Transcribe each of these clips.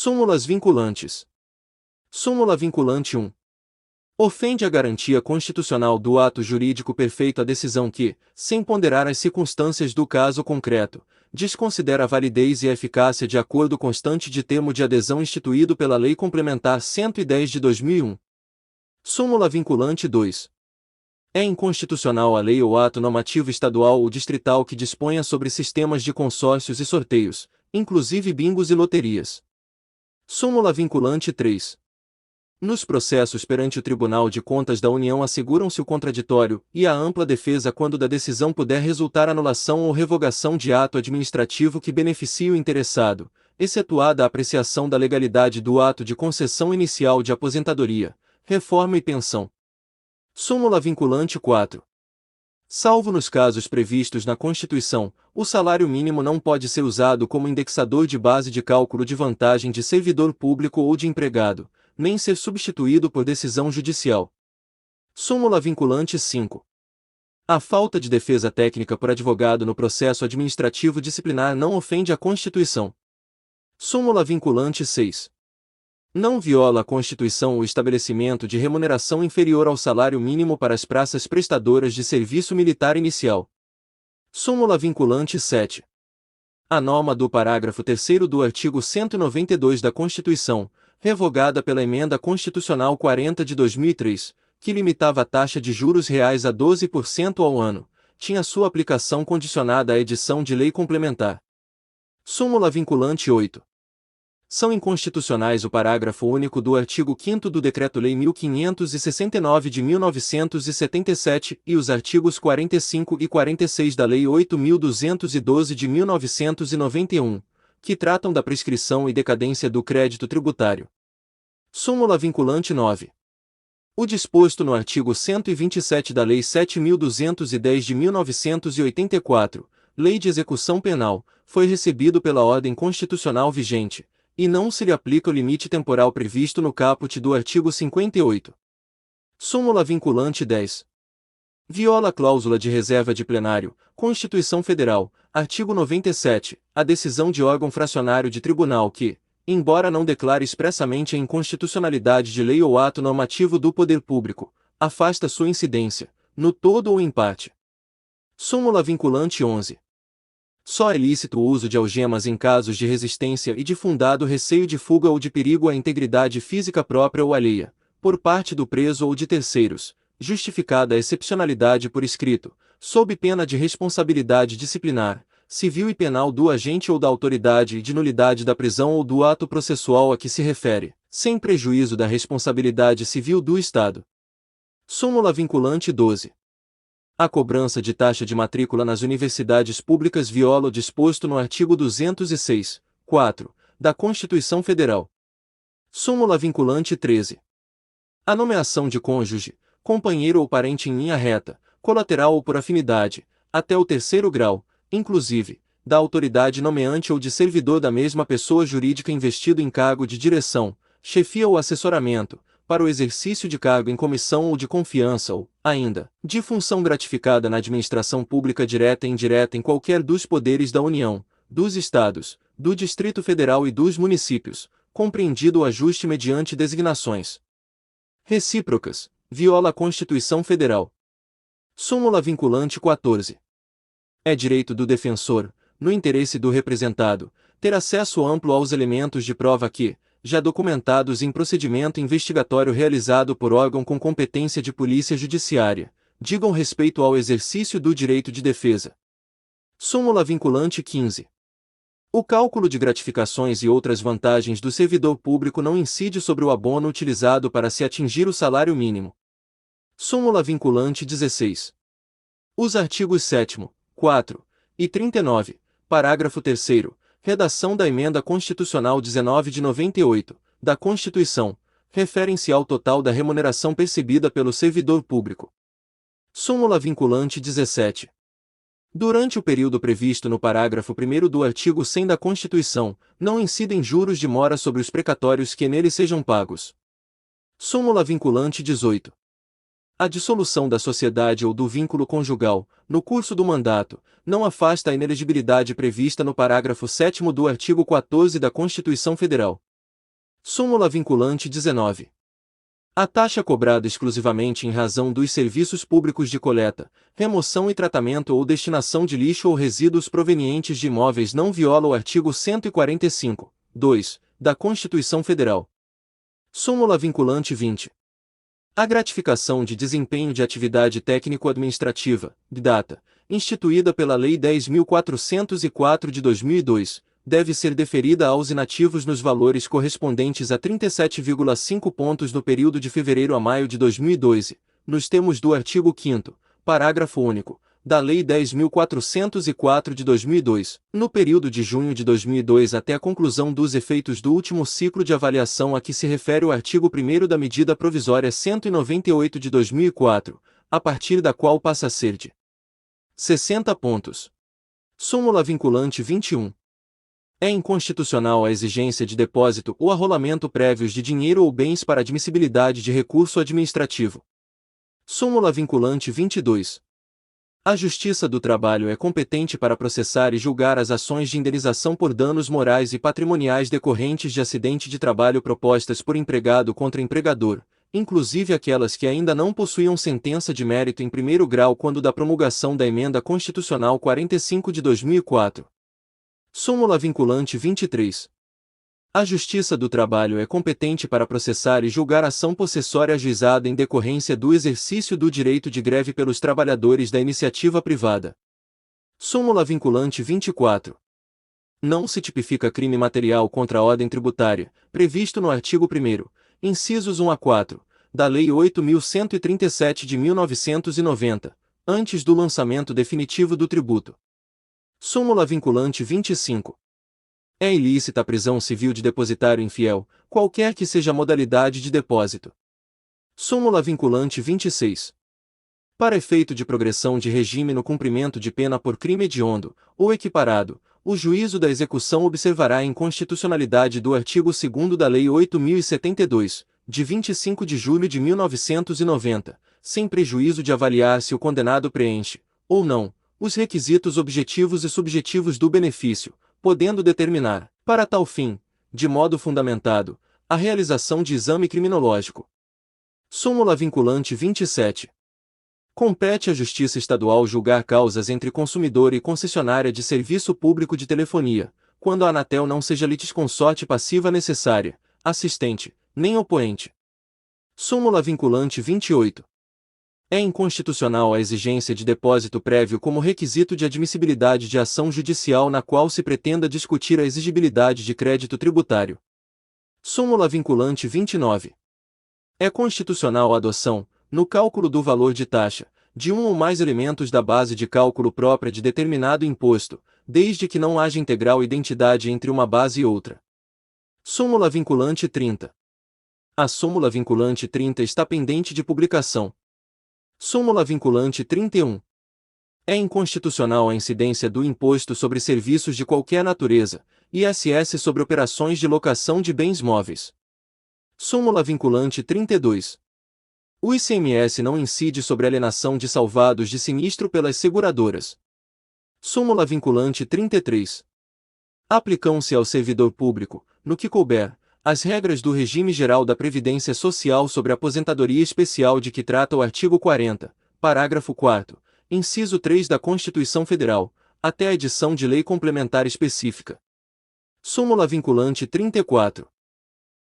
Súmulas vinculantes. Súmula vinculante 1. Ofende a garantia constitucional do ato jurídico perfeito a decisão que, sem ponderar as circunstâncias do caso concreto, desconsidera a validez e a eficácia de acordo constante de termo de adesão instituído pela Lei Complementar 110 de 2001. Súmula vinculante 2. É inconstitucional a lei ou ato normativo estadual ou distrital que disponha sobre sistemas de consórcios e sorteios, inclusive bingos e loterias. Súmula vinculante 3. Nos processos perante o Tribunal de Contas da União asseguram-se o contraditório e a ampla defesa quando da decisão puder resultar anulação ou revogação de ato administrativo que beneficie o interessado, excetuada a apreciação da legalidade do ato de concessão inicial de aposentadoria, reforma e pensão. Súmula vinculante 4. Salvo nos casos previstos na Constituição, o salário mínimo não pode ser usado como indexador de base de cálculo de vantagem de servidor público ou de empregado, nem ser substituído por decisão judicial. Súmula vinculante 5. A falta de defesa técnica por advogado no processo administrativo disciplinar não ofende a Constituição. Súmula vinculante 6. Não viola a Constituição o estabelecimento de remuneração inferior ao salário mínimo para as praças prestadoras de serviço militar inicial. Súmula vinculante 7. A norma do parágrafo 3º do artigo 192 da Constituição, revogada pela Emenda Constitucional 40 de 2003, que limitava a taxa de juros reais a 12% ao ano, tinha sua aplicação condicionada à edição de lei complementar. Súmula vinculante 8. São inconstitucionais o parágrafo único do artigo 5º do Decreto-Lei 1569 de 1977 e os artigos 45 e 46 da Lei 8.212 de 1991, que tratam da prescrição e decadência do crédito tributário. Súmula vinculante 9. O disposto no artigo 127 da Lei 7.210 de 1984, Lei de Execução Penal, foi recebido pela ordem constitucional vigente, e não se lhe aplica o limite temporal previsto no caput do artigo 58. Súmula vinculante 10. Viola a cláusula de reserva de plenário, Constituição Federal, artigo 97, a decisão de órgão fracionário de tribunal que, embora não declare expressamente a inconstitucionalidade de lei ou ato normativo do poder público, afasta sua incidência, no todo ou em parte. Súmula vinculante 11. Só é lícito o uso de algemas em casos de resistência e de fundado receio de fuga ou de perigo à integridade física própria ou alheia, por parte do preso ou de terceiros, justificada a excepcionalidade por escrito, sob pena de responsabilidade disciplinar, civil e penal do agente ou da autoridade e de nulidade da prisão ou do ato processual a que se refere, sem prejuízo da responsabilidade civil do Estado. Súmula vinculante 12. A cobrança de taxa de matrícula nas universidades públicas viola o disposto no artigo 206, 4, da Constituição Federal. Súmula vinculante 13. A nomeação de cônjuge, companheiro ou parente em linha reta, colateral ou por afinidade, até o 3º grau, inclusive, da autoridade nomeante ou de servidor da mesma pessoa jurídica investido em cargo de direção, chefia ou assessoramento, para o exercício de cargo em comissão ou de confiança ou, ainda, de função gratificada na administração pública direta e indireta em qualquer dos poderes da União, dos Estados, do Distrito Federal e dos municípios, compreendido o ajuste mediante designações recíprocas, viola a Constituição Federal. Súmula vinculante 14. É direito do defensor, no interesse do representado, ter acesso amplo aos elementos de prova que, já documentados em procedimento investigatório realizado por órgão com competência de polícia judiciária, digam respeito ao exercício do direito de defesa. Súmula vinculante 15. O cálculo de gratificações e outras vantagens do servidor público não incide sobre o abono utilizado para se atingir o salário mínimo. Súmula vinculante 16. Os artigos 7º, 4 e 39, parágrafo 3º, redação da Emenda Constitucional 19 de 98, da Constituição, referem-se ao total da remuneração percebida pelo servidor público. Súmula vinculante 17. Durante o período previsto no parágrafo 1º do artigo 100 da Constituição, não incidem juros de mora sobre os precatórios que nele sejam pagos. Súmula vinculante 18. A dissolução da sociedade ou do vínculo conjugal, no curso do mandato, não afasta a inelegibilidade prevista no parágrafo 7º do artigo 14 da Constituição Federal. Súmula vinculante 19. A taxa cobrada exclusivamente em razão dos serviços públicos de coleta, remoção e tratamento ou destinação de lixo ou resíduos provenientes de imóveis não viola o artigo 145, 2, da Constituição Federal. Súmula vinculante 20. A gratificação de desempenho de atividade técnico-administrativa, DATA, instituída pela Lei 10.404 de 2002, deve ser deferida aos inativos nos valores correspondentes a 37,5 pontos no período de fevereiro a maio de 2012, nos termos do artigo 5º, parágrafo único, da Lei 10.404 de 2002, no período de junho de 2002 até a conclusão dos efeitos do último ciclo de avaliação a que se refere o artigo 1º da Medida Provisória 198 de 2004, a partir da qual passa a ser de 60 pontos. Súmula vinculante 21. É inconstitucional a exigência de depósito ou arrolamento prévios de dinheiro ou bens para admissibilidade de recurso administrativo. Súmula vinculante 22. A Justiça do Trabalho é competente para processar e julgar as ações de indenização por danos morais e patrimoniais decorrentes de acidente de trabalho propostas por empregado contra empregador, inclusive aquelas que ainda não possuíam sentença de mérito em primeiro grau quando da promulgação da Emenda Constitucional 45 de 2004. Súmula vinculante 23. A Justiça do Trabalho é competente para processar e julgar ação possessória ajuizada em decorrência do exercício do direito de greve pelos trabalhadores da iniciativa privada. Súmula vinculante 24. Não se tipifica crime material contra a ordem tributária, previsto no artigo 1º, incisos 1 a 4, da Lei 8.137 de 1990, antes do lançamento definitivo do tributo. Súmula vinculante 25. É ilícita a prisão civil de depositário infiel, qualquer que seja a modalidade de depósito. Súmula vinculante 26. Para efeito de progressão de regime no cumprimento de pena por crime hediondo, ou equiparado, o juízo da execução observará a inconstitucionalidade do artigo 2º da Lei 8.072, de 25 de julho de 1990, sem prejuízo de avaliar se o condenado preenche, ou não, os requisitos objetivos e subjetivos do benefício, podendo determinar, para tal fim, de modo fundamentado, a realização de exame criminológico. Súmula vinculante 27. Compete à Justiça Estadual julgar causas entre consumidor e concessionária de serviço público de telefonia, quando a Anatel não seja litisconsorte passiva necessária, assistente, nem opoente. Súmula vinculante 28. É inconstitucional a exigência de depósito prévio como requisito de admissibilidade de ação judicial na qual se pretenda discutir a exigibilidade de crédito tributário. Súmula vinculante 29. É constitucional a adoção, no cálculo do valor de taxa, de um ou mais elementos da base de cálculo própria de determinado imposto, desde que não haja integral identidade entre uma base e outra. Súmula vinculante 30. A súmula vinculante 30 está pendente de publicação. Súmula vinculante 31. É inconstitucional a incidência do Imposto sobre Serviços de qualquer natureza, ISS sobre operações de locação de bens móveis. Súmula vinculante 32. O ICMS não incide sobre alienação de salvados de sinistro pelas seguradoras. Súmula vinculante 33. Aplicam-se ao servidor público, no que couber, as regras do regime geral da Previdência Social sobre aposentadoria especial de que trata o artigo 40, parágrafo 4º, inciso 3 da Constituição Federal, até a edição de lei complementar específica. Súmula vinculante 34.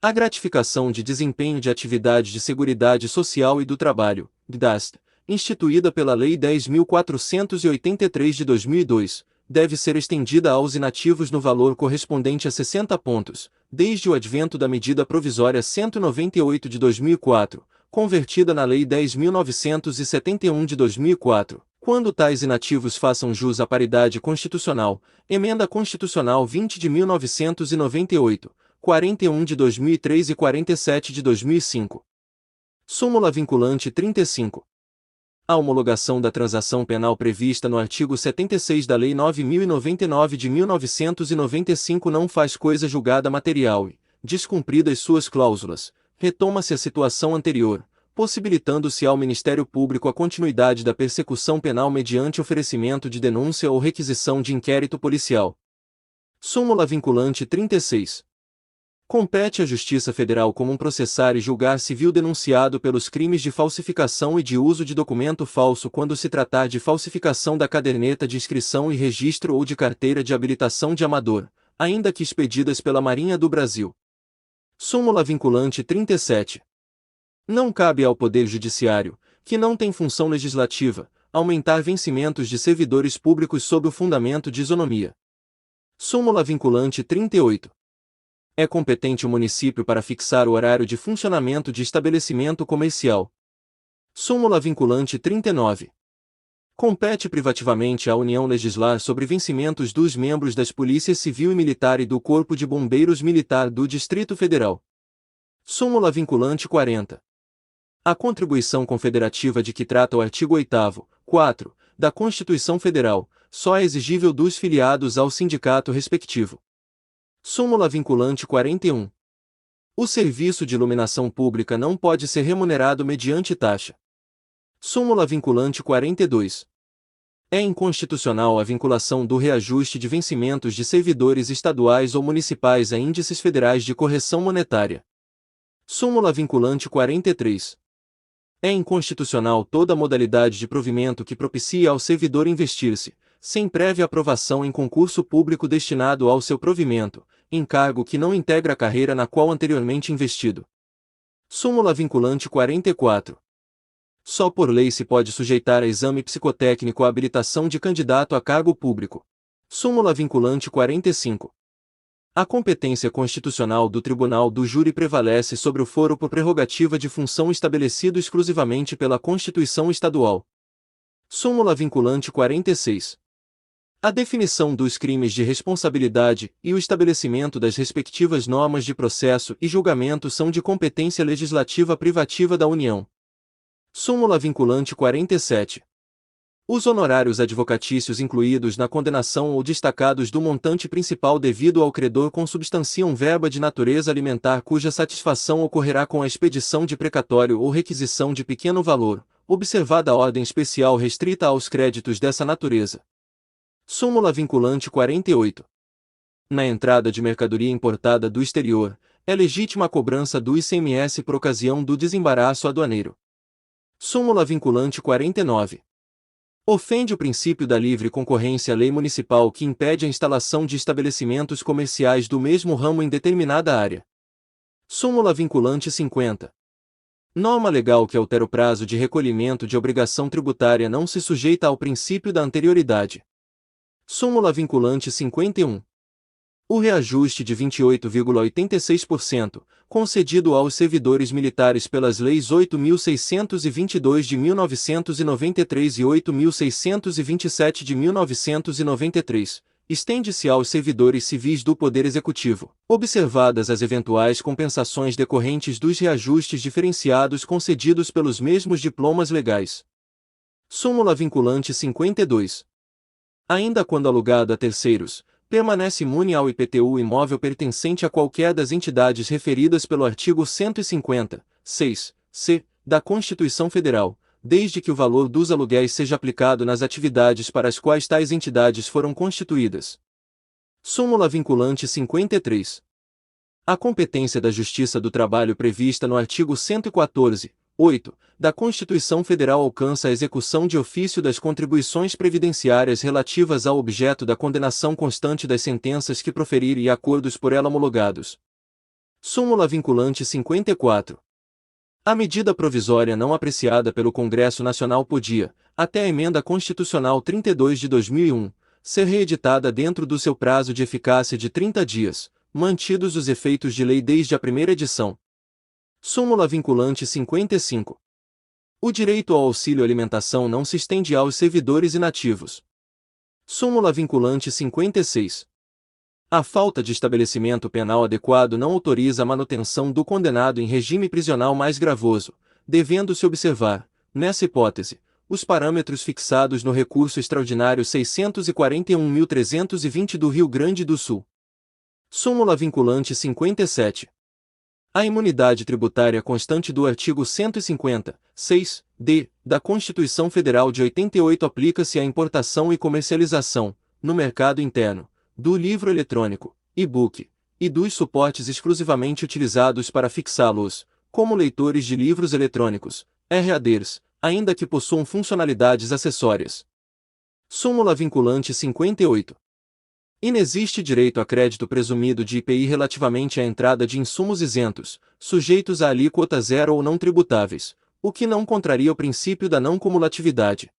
A gratificação de desempenho de atividade de Seguridade Social e do Trabalho, DAST, instituída pela Lei 10.483 de 2002, deve ser estendida aos inativos no valor correspondente a 60 pontos, desde o advento da Medida Provisória 198 de 2004, convertida na Lei 10.971 de 2004, quando tais inativos façam jus à paridade constitucional, Emenda Constitucional 20 de 1998, 41 de 2003 e 47 de 2005. Súmula vinculante 35. A homologação da transação penal prevista no artigo 76 da Lei 9.099 de 1995 não faz coisa julgada material e, descumpridas suas cláusulas, retoma-se a situação anterior, possibilitando-se ao Ministério Público a continuidade da persecução penal mediante oferecimento de denúncia ou requisição de inquérito policial. Súmula vinculante 36. Compete à Justiça Federal comum processar e julgar civil denunciado pelos crimes de falsificação e de uso de documento falso quando se tratar de falsificação da caderneta de inscrição e registro ou de carteira de habilitação de amador, ainda que expedidas pela Marinha do Brasil. Súmula vinculante 37. Não cabe ao Poder Judiciário, que não tem função legislativa, aumentar vencimentos de servidores públicos sob o fundamento de isonomia. Súmula vinculante 38. É competente o município para fixar o horário de funcionamento de estabelecimento comercial. Súmula vinculante 39. Compete privativamente à União legislar sobre vencimentos dos membros das Polícias Civil e Militar e do Corpo de Bombeiros Militar do Distrito Federal. Súmula vinculante 40. A contribuição confederativa de que trata o artigo 8º, 4, da Constituição Federal, só é exigível dos filiados ao sindicato respectivo. Súmula vinculante 41. O serviço de iluminação pública não pode ser remunerado mediante taxa. Súmula vinculante 42. É inconstitucional a vinculação do reajuste de vencimentos de servidores estaduais ou municipais a índices federais de correção monetária. Súmula vinculante 43. É inconstitucional toda modalidade de provimento que propicie ao servidor investir-se, sem prévia aprovação em concurso público destinado ao seu provimento, em cargo que não integra a carreira na qual anteriormente investido. Súmula vinculante 44. Só por lei se pode sujeitar a exame psicotécnico a habilitação de candidato a cargo público. Súmula vinculante 45. A competência constitucional do Tribunal do Júri prevalece sobre o foro por prerrogativa de função estabelecido exclusivamente pela Constituição Estadual. Súmula vinculante 46. A definição dos crimes de responsabilidade e o estabelecimento das respectivas normas de processo e julgamento são de competência legislativa privativa da União. Súmula vinculante 47. Os honorários advocatícios incluídos na condenação ou destacados do montante principal devido ao credor consubstanciam verba de natureza alimentar cuja satisfação ocorrerá com a expedição de precatório ou requisição de pequeno valor, observada a ordem especial restrita aos créditos dessa natureza. Súmula vinculante 48. Na entrada de mercadoria importada do exterior, é legítima a cobrança do ICMS por ocasião do desembaraço aduaneiro. Súmula vinculante 49. Ofende o princípio da livre concorrência a lei municipal que impede a instalação de estabelecimentos comerciais do mesmo ramo em determinada área. Súmula vinculante 50. Norma legal que altera o prazo de recolhimento de obrigação tributária não se sujeita ao princípio da anterioridade. Súmula vinculante 51. O reajuste de 28,86%, concedido aos servidores militares pelas leis 8.622 de 1993 e 8.627 de 1993, estende-se aos servidores civis do Poder Executivo, observadas as eventuais compensações decorrentes dos reajustes diferenciados concedidos pelos mesmos diplomas legais. Súmula vinculante 52. Ainda quando alugado a terceiros, permanece imune ao IPTU imóvel pertencente a qualquer das entidades referidas pelo artigo 150, 6c, da Constituição Federal, desde que o valor dos aluguéis seja aplicado nas atividades para as quais tais entidades foram constituídas. Súmula vinculante 53. A competência da Justiça do Trabalho prevista no artigo 114, 8, da Constituição Federal alcança a execução de ofício das contribuições previdenciárias relativas ao objeto da condenação constante das sentenças que proferir e acordos por ela homologados. Súmula vinculante 54. A medida provisória não apreciada pelo Congresso Nacional podia, até a Emenda Constitucional 32 de 2001, ser reeditada dentro do seu prazo de eficácia de 30 dias, mantidos os efeitos de lei desde a primeira edição. Súmula vinculante 55. O direito ao auxílio alimentação não se estende aos servidores inativos. Súmula vinculante 56. A falta de estabelecimento penal adequado não autoriza a manutenção do condenado em regime prisional mais gravoso, devendo-se observar, nessa hipótese, os parâmetros fixados no recurso extraordinário 641.320 do Rio Grande do Sul. Súmula vinculante 57. A imunidade tributária constante do artigo 150, 6d, da Constituição Federal de 88 aplica-se à importação e comercialização, no mercado interno, do livro eletrônico, e-book, e dos suportes exclusivamente utilizados para fixá-los, como leitores de livros eletrônicos, RADs, ainda que possuam funcionalidades acessórias. Súmula vinculante 58. Inexiste direito a crédito presumido de IPI relativamente à entrada de insumos isentos, sujeitos a alíquota zero ou não tributáveis, o que não contraria o princípio da não cumulatividade.